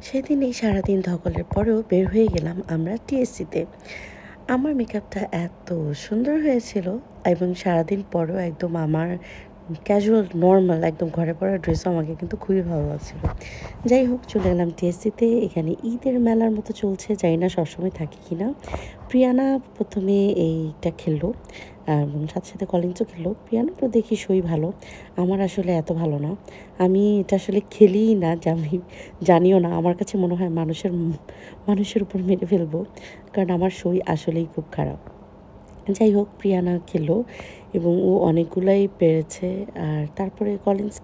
সেদিন এই সারাদিন ধকলের পরেও বের হয়ে গেলাম আমরা টিএসসিতে। আমার মেকআপটা এত সুন্দর হয়েছিল এবং সারাদিন পরেও একদম আমার ক্যাজুয়াল নর্মাল একদম ঘরে পড়া ড্রেসও আমাকে কিন্তু খুবই ভালো লাগছিল। যাই হোক, চলে গেলাম টিএসসিতে। এখানে ঈদের মেলার মতো চলছে, জানি না সবসময় থাকে কি না। প্রিয়ানা প্রথমে এইটা খেললো এবং সাথে সাথে কলিংসও খেললো। প্রিয়ানা তো দেখি সই ভালো, আমার আসলে এত ভালো না। আমি এটা আসলে খেলিই না, আমি জানিও না। আমার কাছে মনে হয় মানুষের উপর মেরে ফেলবো, কারণ আমার সই আসলেই খুব খারাপ। যাই হোক, প্রিয়ানা খেলো এবং ও অনেকগুলাই পেরেছে। আর তারপরে কলিন্স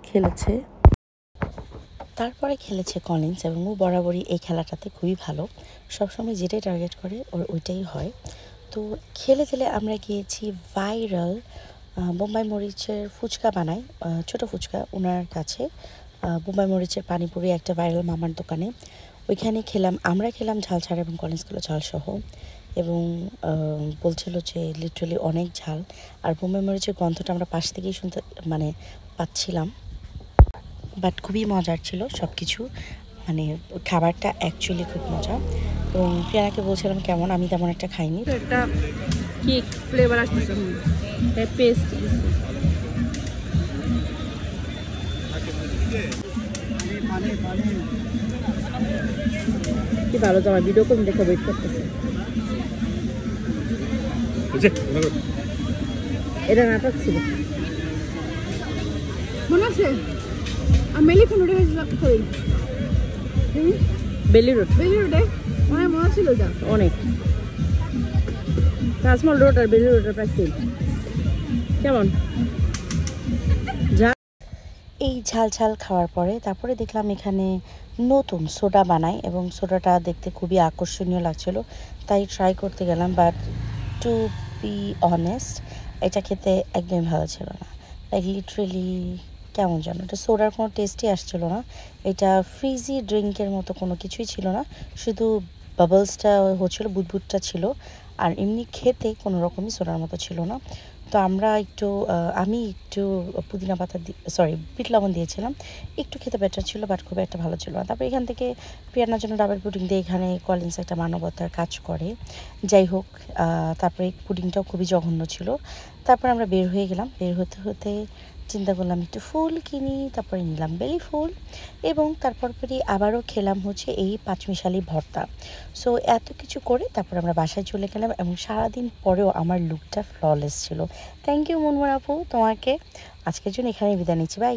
এবং ও বরাবরই এই খেলাটাতে খুবই ভালো। সবসময় যেটাই টার্গেট করে ওর ওইটাই হয়। তো খেলে আমরা গিয়েছি ভাইরাল বোম্বাই মরিচের ফুচকা বানায়, ছোটো ফুচকা ওনার কাছে। বোম্বাই মরিচের পানিপুরি একটা ভাইরাল মামার দোকানে, ওইখানে আমরা খেলাম ঝাল ছাড়া এবং কলিন্স খেলো ঝালসহ। এবং বলছিল যে লিটারালি অনেক ঝাল, আর বোম্বাই মরিচের গন্ধটা আমরা পাশ থেকেই শুনতে পাচ্ছিলাম। বাট খুবই মজার ছিল সব কিছু, মানে খাবারটা অ্যাকচুয়ালি খুব মজা। এবং প্রিয়ানাকে বলছিলাম কেমন, আমি তেমন একটা খাইনি। একটা কেক ফ্লেভার আসতেছে, পেস্ট কি ভালো, তো আমার ভিডিও করে দেখে ওয়েট করতেছে। এটা নাটক ছিল মনে আছে? আমি মেলিফোন রোডে গেছিলাম, বেলি রোডে অনেক মনে ছিল, যা অনেক তাজমহল রোড আর বেলি রোডের প্রাইস কেমন। এই ঝাল খাওয়ার পরে তারপরে দেখলাম এখানে নতুন সোডা বানায় এবং সোডাটা দেখতে খুবই আকর্ষণীয় লাগছিল, তাই ট্রাই করতে গেলাম। বাট টু বি অনেস্ট, এটা খেতে একদমই ভালো ছিল না। লাইক লিটারেলি কেমন যেন, এটা সোডার কোনো টেস্টই আসছিল না। এটা ফ্রিজি ড্রিঙ্কের মতো কোনো কিছুই ছিল না, শুধু বাবলসটা হচ্ছিলো, বুদবুদটা ছিল। আর এমনি খেতে কোনো রকমই সোডার মতো ছিল না। তো আমি একটু পুদিনা পাতা বিট লবণ দিয়েছিলাম, একটু খেতে বেটার ছিল, বাট খুব একটা ভালো ছিল না। তারপর এখান থেকে প্রিয়ানার জন্য ডাবল পুডিং দিয়ে এখানে কলিন্স একটা মানবতার কাজ করে। যাই হোক, তারপরে পুডিংটাও খুবই জঘন্য ছিল। তারপর আমরা বের হয়ে গেলাম। বের হতে চিন্তা করলাম একটু ফুল কিনি, তারপরে নিলাম বেলি ফুল এবং তারপরই আবারও খেলাম হচ্ছে এই পাঁচমিশালি ভর্তা। সো এত কিছু করে তারপর আমরা বাসায় চলে গেলাম এবং সারাদিন পরেও আমার লুকটা ফ্ললেস ছিল। থ্যাংক ইউ মুনমুন আপু, তোমাকে আজকের জন্য এখানে বিদায় নিচ্ছি, বাই।